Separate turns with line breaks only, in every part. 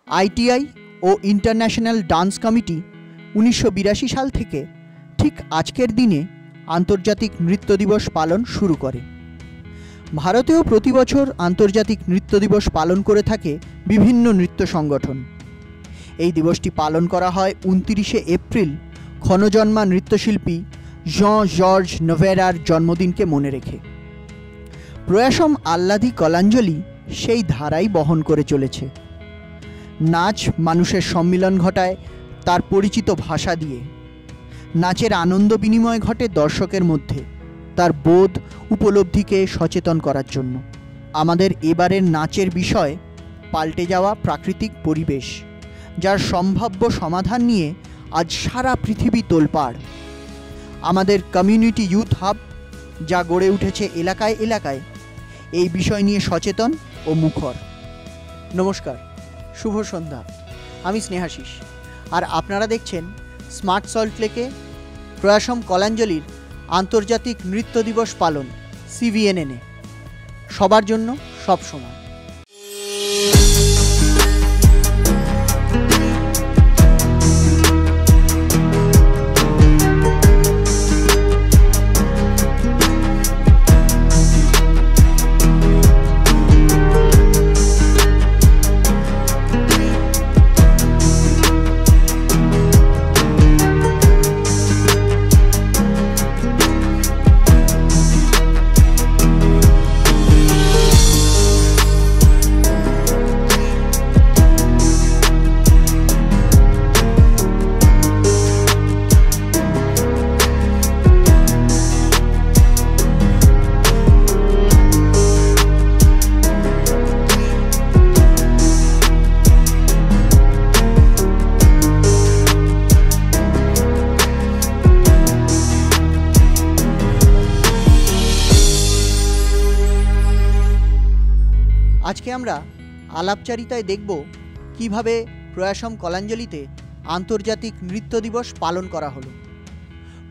ITI ও international dance committee 1982 সাল থেকে ঠিক আজকের দিনে আন্তর্জাতিক নৃত্য দিবস পালন শুরু করে। ভারতেও প্রতি বছর আন্তর্জাতিক নৃত্য দিবস পালন করে থাকে বিভিন্ন নৃত্য সংগঠন। এই দিবসটি পালন করা হয় 29শে এপ্রিল ক্ষণজন্মা নৃত্যশিল্পী জঁ জর্জ নোভেরার জন্মদিনকে মনে রেখে। প্রয়াসম আহ্লাদি কলাঞ্জলি সেই ধারাই বহন করে চলেছে। নাচ মানুষের সম্মিলন ঘটায় তার পরিচিত ভাষা দিয়ে। নাচের আনন্দ বিনিময় ঘটে দর্শকের মধ্যে তার বোধ উপলব্ধিকে সচেতন করার জন্য। আমাদের এবারের নাচের বিষয় পাল্টে যাওয়া প্রাকৃতিক পরিবেশ, যার সম্ভাব্য সমাধান নিয়ে আজ সারা পৃথিবী তোলপাড়। আমাদের কমিউনিটি ইউথ হাব, যা গড়ে উঠেছে এলাকায় এলাকায়, এই বিষয় নিয়ে সচেতন ও মুখর। নমস্কার, শুভ সন্ধ্যা। আমি স্নেহাশিস, আর আপনারা দেখছেন স্মার্ট সল্টলেকে প্রয়াসম কলাঞ্জলির আন্তর্জাতিক নৃত্য দিবস পালন সিভিএনএনে, সবার জন্য সব সময়। আজকে আমরা আলাপচারিতায় দেখব কিভাবে প্রয়াসম কলাঞ্জলিতে আন্তর্জাতিক নৃত্য দিবস পালন করা হলো।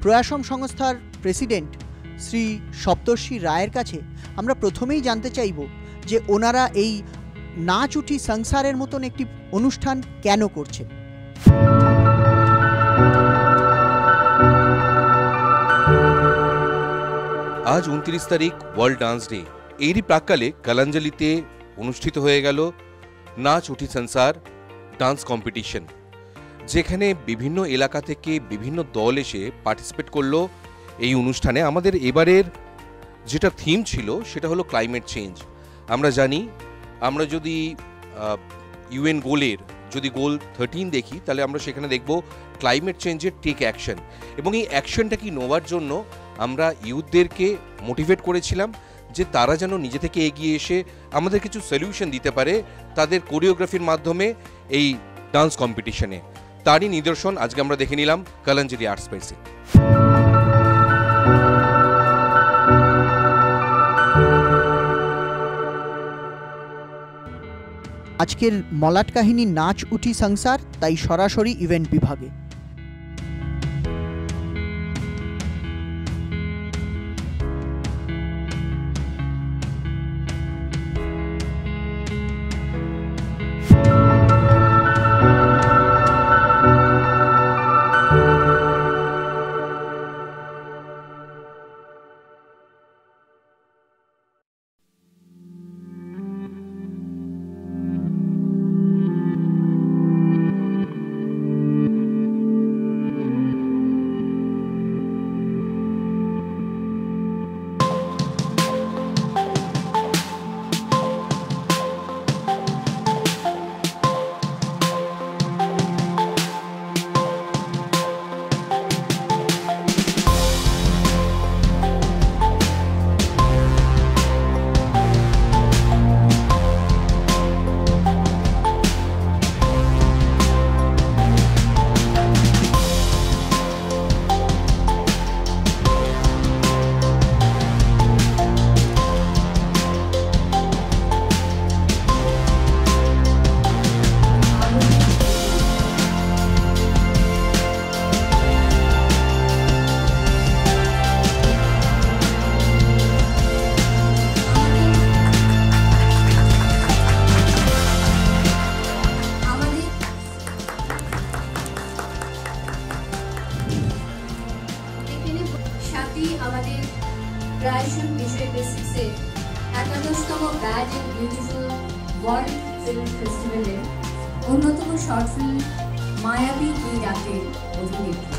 প্রয়াসম সংস্থার প্রেসিডেন্ট শ্রী সপ্তর্ষি রায়ের কাছে আমরা প্রথমেই জানতে চাইব যে ওনারা এই নাচ উঠি সংসারের মতন একটি অনুষ্ঠান কেন করছেন।
আজ 29 তারিখ ওয়ার্ল্ড ডান্স ডে। এরই প্রাক্কালে কলাঞ্জলিতে অনুষ্ঠিত হয়ে গেল নাচ উঠি সংসার ডান্স কম্পিটিশন, যেখানে বিভিন্ন এলাকা থেকে বিভিন্ন দল এসে পার্টিসিপেট করলো এই অনুষ্ঠানে। আমাদের এবারের যেটা থিম ছিল সেটা হলো ক্লাইমেট চেঞ্জ। আমরা জানি, আমরা যদি ইউএন গোলের যদি গোল 13 দেখি, তাহলে আমরা সেখানে দেখব ক্লাইমেট চেঞ্জের টেক অ্যাকশন, এবং এই অ্যাকশনটা কি নেওয়ার জন্য আমরা ইউথদেরকে মোটিভেট করেছিলাম যে তারা যেন নিজে থেকে এগিয়ে এসে আমাদের কিছু সলিউশন দিতে পারে তাদের কোরিওগ্রাফির মাধ্যমে এই ডান্স কম্পিটিশনে। তারই নিদর্শন আজকে আমরা দেখে নিলাম কলাঞ্জলি আর্ট স্পেসে।
আজকের মলাট কাহিনী নাচ উঠি সংসার, তাই সরাসরি ইভেন্ট বিভাগে।
২১তম Bad and Beautiful World Film ফেস্টিভ্যালের অন্যতম শর্ট ফিল্ম মায়াবী এই রাতের অভিনেত্রী।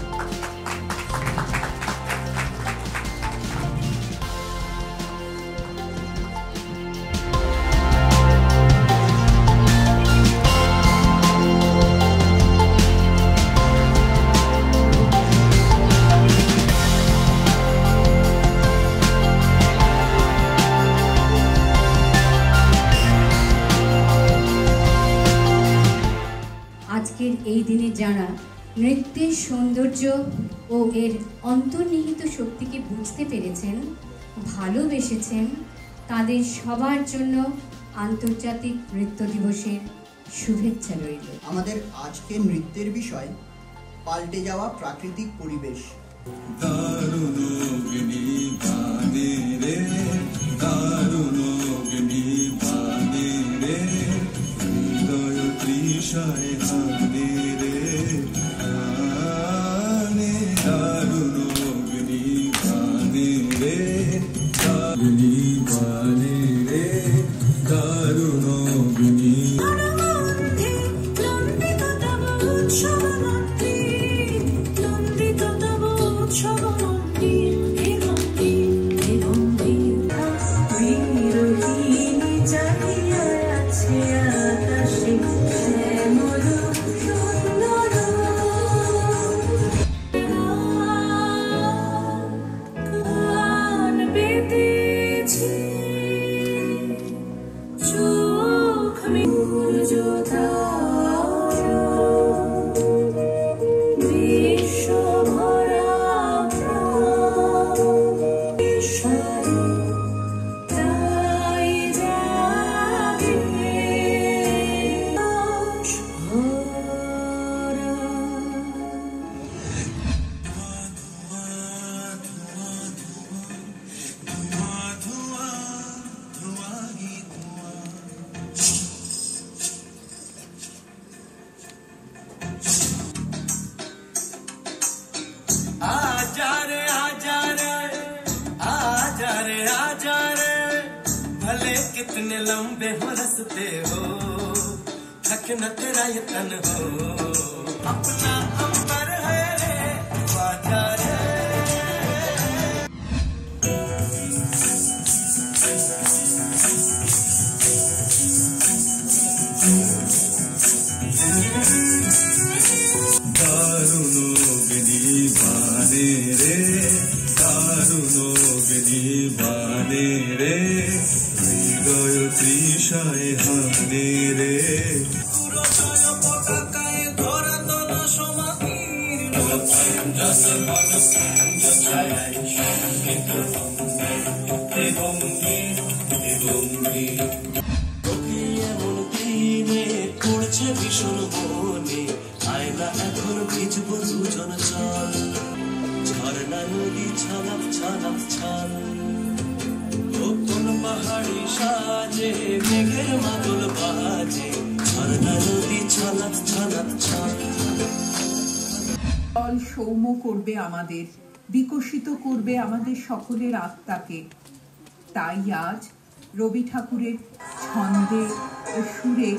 আজকের এই দিনে যারা নৃত্যের সৌন্দর্য ও এর অন্তর্নিহিত শক্তিকে বুঝতে পেরেছেন, ভালোবেসেছেন, তাদের সবার জন্য আন্তর্জাতিক নৃত্য দিবসের শুভেচ্ছা রইল।
আমাদের আজকের নৃত্যের বিষয় পাল্টে যাওয়া প্রাকৃতিক পরিবেশ।
कितने लंबे हो रस्ते हो, थक न तेरा ये तन हो, अपना अंबर है रे आजा रे। दारुणोगनी बाने रे, दारुणोगनी बाने रे, হৃদয় তৃষায় হানে রে। পুরোটায় পতাকায় ধরা তন সমাধির এমন দিনে পড়ছে ভীষণ মনে, আয়না এখন ভিজব দুজন চল, ঝর্ণা নদী ছালাপ ছালাপ ছাল, কোন পাহাড়ি সাজে মেঘের মাদল বাজে, ঝর্ণা নদী ছলাপ ছলাপ ছল।
জল সৌম্য করবে আমাদের, বিকশিত করবে আমাদের সকলের আত্মাকে। তাই আজ রবি ঠাকুরের ছন্দে ও সুরে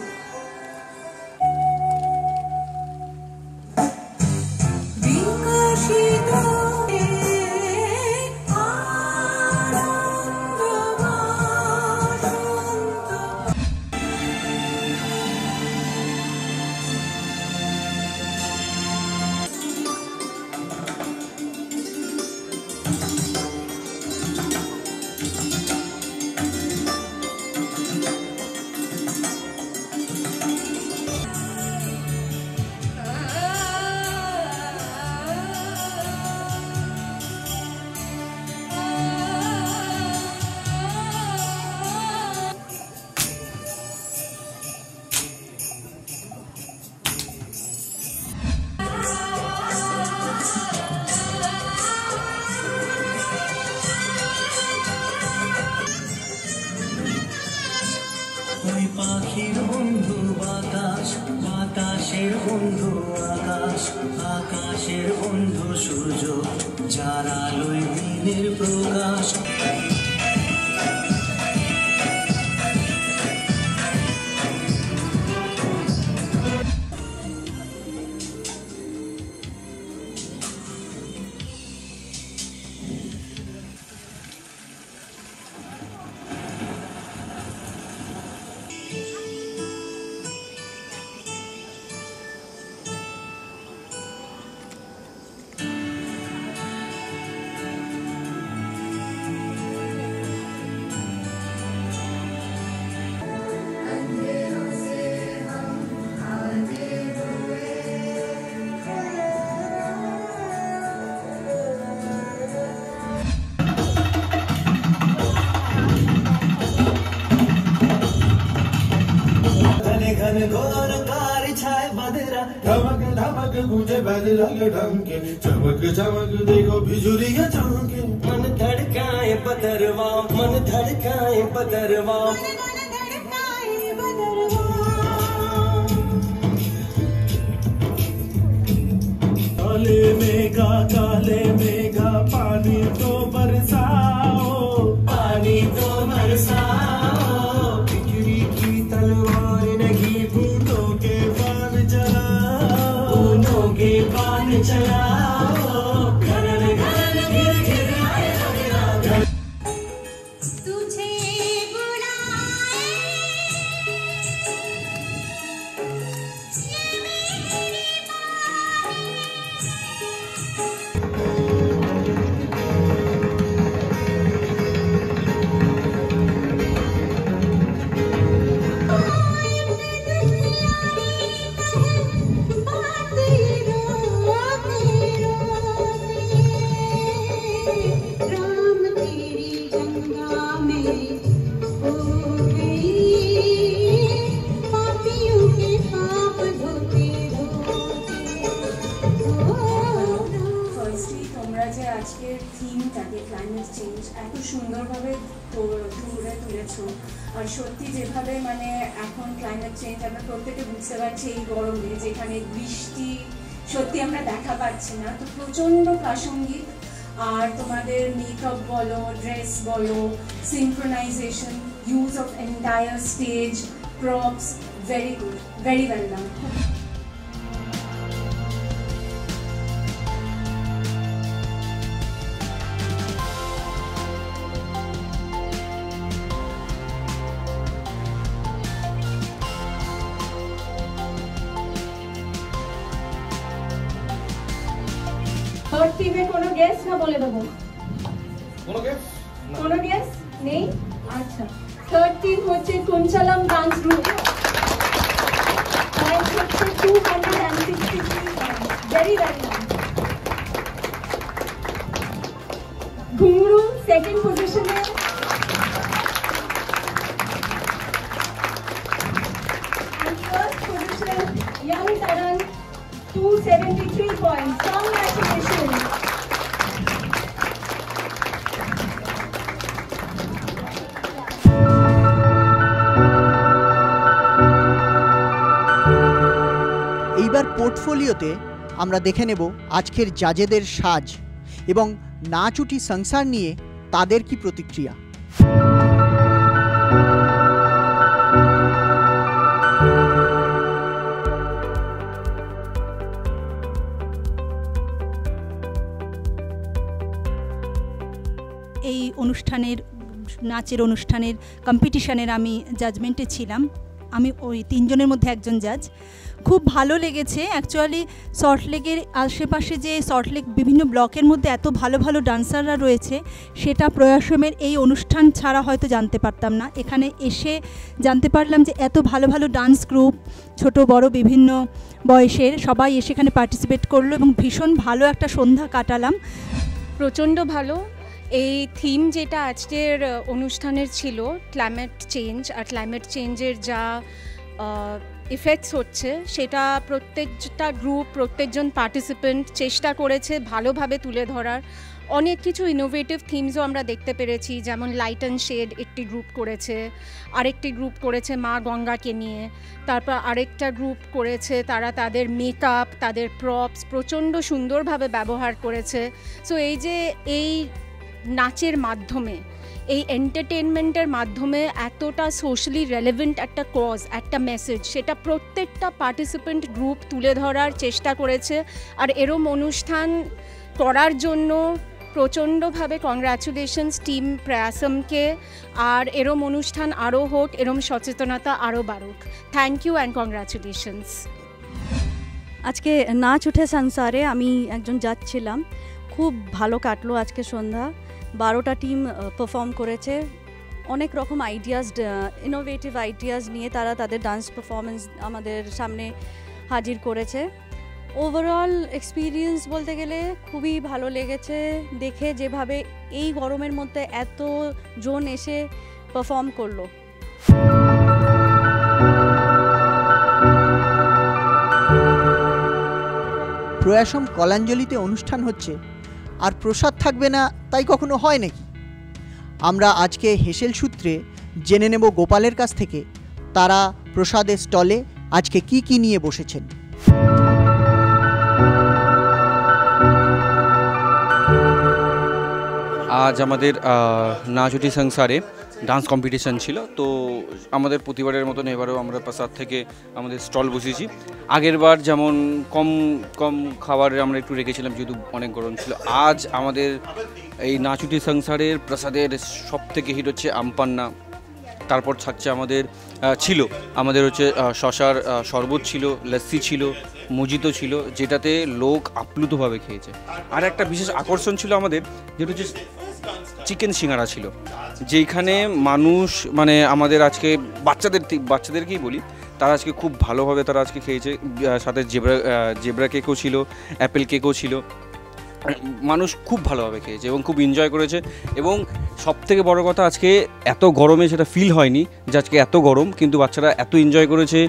বিকশিত
পাখির বন্ধু বাতাস, বাতাসের বন্ধু আকাশ, আকাশের বন্ধু সূর্য, যার আলোয় দিনের প্রকাশ। तेरा धमक धमक गूंजे बैल लगे ढंके चमक चमक देखो बिजुलियां चमके मन धड़काए बदरवा मन धड़काए बदरवा काले मेघा पानी तो बरसाओ पानी तो बरसाओ बिजली की तलवार नहीं भूतों के बाण चलाओ भूतों के बाण चलाओ घर घर घिर घिर आए घर
तुझे আজকের থিমটাকে ক্লাইমেট চেঞ্জ এত সুন্দরভাবে তুলে তুলেছো আর সত্যি যেভাবে মানে এখন ক্লাইমেট চেঞ্জ আমরা প্রত্যেকে বুঝতে পারছি এই গরমে যেখানে বৃষ্টি সত্যি আমরা দেখা পাচ্ছি না তো প্রচণ্ড প্রাসঙ্গিক আর তোমাদের মেকআপ বলো ড্রেস বলো synchronisation use of entire stage props very good very well done
third team में कोनो गेस ना बोले देबो कोनो गेस नहीं अच्छा थर्ड टीम হচ্ছে কুঞ্চলম ডান্স গ্রুপ পয়েন্ট হচ্ছে 263 ভেরি ভেরি ঘুংরু সেকেন্ড পজিশনে and first position young taran 273 points. Congratulations.
এইবার পোর্টফোলিওতে আমরা দেখে নেব আজকের জাজেদের সাজ এবং নাচুটি সংসার নিয়ে তাদের কি প্রতিক্রিয়া।
এই অনুষ্ঠানের নাচের অনুষ্ঠানের কম্পিটিশনের আমি জাজমেন্টে ছিলাম আমি ওই তিনজনের মধ্যে একজন জাজ খুব ভালো লেগেছে অ্যাকচুয়ালি সল্টলেকের আশেপাশে যে সল্টলেক বিভিন্ন ব্লকের মধ্যে এত ভালো ভালো ডান্সাররা রয়েছে সেটা প্রয়াসমের এই অনুষ্ঠান ছাড়া হয়তো জানতে পারতাম না এখানে এসে জানতে পারলাম যে এত ভালো ভালো ডান্স গ্রুপ ছোট বড় বিভিন্ন বয়সের সবাই এসে এখানে পার্টিসিপেট করলো এবং ভীষণ ভালো একটা সন্ধ্যা কাটালাম
প্রচণ্ড ভালো এই থিম যেটা আজকের অনুষ্ঠানের ছিল ক্লাইমেট চেঞ্জ আর ক্লাইমেট চেঞ্জের যা ইফেক্টস হচ্ছে সেটা প্রত্যেকটা গ্রুপ প্রত্যেকজন পার্টিসিপেন্ট চেষ্টা করেছে ভালোভাবে তুলে ধরার অনেক কিছু ইনোভেটিভ থিমসও আমরা দেখতে পেরেছি যেমন লাইট অ্যান্ড শেড একটি গ্রুপ করেছে আরেকটি গ্রুপ করেছে মা গঙ্গাকে নিয়ে তারপর আরেকটা গ্রুপ করেছে তারা তাদের মেকআপ তাদের প্রপস প্রচণ্ড সুন্দরভাবে ব্যবহার করেছে সো এই যে এই নাচের মাধ্যমে এই এন্টারটেনমেন্টের মাধ্যমে এতটা সোশ্যালি রেলেভেন্ট একটা কজ একটা মেসেজ সেটা প্রত্যেকটা পার্টিসিপেন্ট গ্রুপ তুলে ধরার চেষ্টা করেছে আর এরম অনুষ্ঠান করার জন্য প্রচণ্ডভাবে কংগ্রাচুলেশনস টিম প্রয়াসমকে আর এরম অনুষ্ঠান আরও হোক এরম সচেতনতা আরও বাড়ুক থ্যাংক ইউ অ্যান্ড কংগ্রাচুলেশনস
আজকে নাচ উঠে সংসারে আমি একজন জাজ ছিলাম খুব ভালো কাটলো আজকে সন্ধ্যা 12টা টিম পারফর্ম করেছে অনেক রকম আইডিয়াস ইনোভেটিভ আইডিয়াস নিয়ে তারা তাদের ডান্স পারফরমেন্স আমাদের সামনে হাজির করেছে ওভারঅল এক্সপিরিয়েন্স বলতে গেলে খুবই ভালো লেগেছে দেখে যেভাবে এই গরমের মধ্যে এত জন এসে পারফর্ম করলো
প্রয়াসম কলাঞ্জলিতে অনুষ্ঠান হচ্ছে আর প্রসাদ থাকবে না তাই কখনো হয় নাকি? আমরা আজকে হেসেল সূত্রে জেনে নেব গোপালের কাছ থেকে তারা প্রসাদের স্টলে আজকে কি কি নিয়ে বসেছেন।
আজ আমাদের নাচ উঠি সংসারে ডান্স কম্পিটিশন ছিল, তো আমাদের প্রতিবারের মতন এবারেও আমরা প্রসাদ থেকে আমাদের স্টল বসিয়েছি। আগের বার যেমন কম কম খাবার আমরা একটু রেখেছিলাম যেহেতু অনেক গরম ছিল। আজ আমাদের এই নাচ উঠি সংসারের প্রসাদের সব থেকে হিট হচ্ছে আমপান্না, তারপর থাকছে আমাদের আমাদের হচ্ছে শশার শরবত ছিল, লস্যি ছিল, মজিতো ছিল, যেটাতে লোক আপ্লুতভাবে খেয়েছে। আর একটা বিশেষ আকর্ষণ ছিল আমাদের, যেটা হচ্ছে চিকেন সিঙ্গারা ছিল, যেখানে মানুষ মানে আমাদের আজকে বাচ্চাদেরকেই বলি, তারা আজকে খুব ভালোভাবে তারা আজকে খেয়েছে। সাথে জেব্রা কেকও ছিল, অ্যাপেল কেকও ছিল। মানুষ খুব ভালোভাবে খেয়েছে এবং খুব এনজয় করেছে। এবং সবথেকে বড় কথা, আজকে এত গরমে সেটা ফিল হয়নি যে আজকে এত গরম, কিন্তু বাচ্চারা এত এনজয় করেছে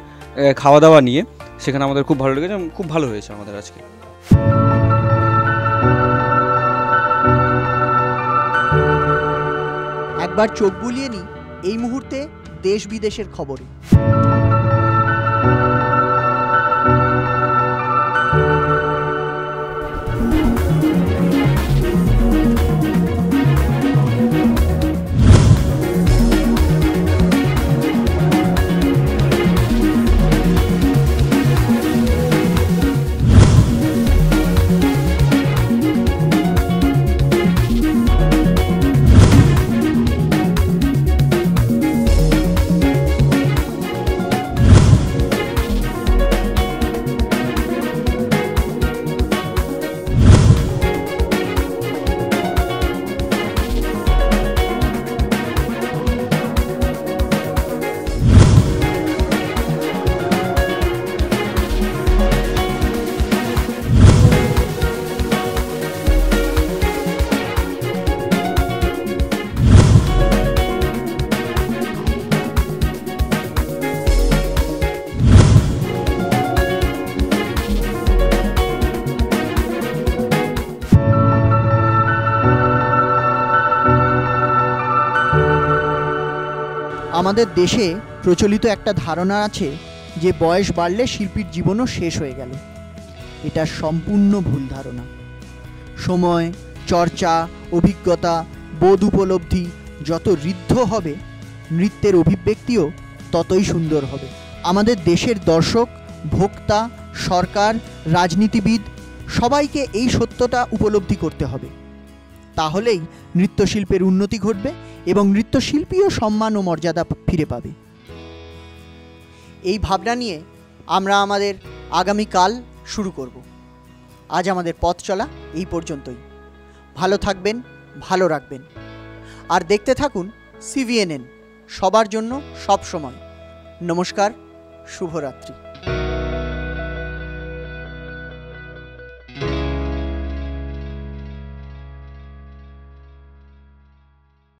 খাওয়া দাওয়া নিয়ে, সেখানে আমাদের খুব ভালো লেগেছে, খুব ভালো হয়েছে আমাদের আজকে।
একবার চোখ বুলিয়ে নিই এই মুহূর্তে দেশ বিদেশের খবরে। আমাদের দেশে প্রচলিত একটা ধারণা আছে যে বয়স বাড়লে শিল্পীর জীবনও শেষ হয়ে গেল। এটা সম্পূর্ণ ভুল ধারণা। সময়, চর্চা, অভিজ্ঞতা, বোধ উপলব্ধি যত ঋদ্ধ হবে, নৃত্যের অভিব্যক্তিও ততই সুন্দর হবে। আমাদের দেশের দর্শক, ভোক্তা, সরকার, রাজনীতিবিদ সবাইকে এই সত্যটা উপলব্ধি করতে হবে। তাহলেই নৃত্যশিল্পের উন্নতি ঘটবে এবং নৃত্যশিল্পীও সম্মান ও মর্যাদা ফিরে পাবে। এই ভাবনা নিয়ে আমরা আমাদের আগামীকাল শুরু করব। আজ আমাদের পথ চলা এই পর্যন্তই। ভালো থাকবেন, ভালো রাখবেন, আর দেখতে থাকুন CVNN, সবার জন্য সব সময়। নমস্কার, শুভরাত্রি।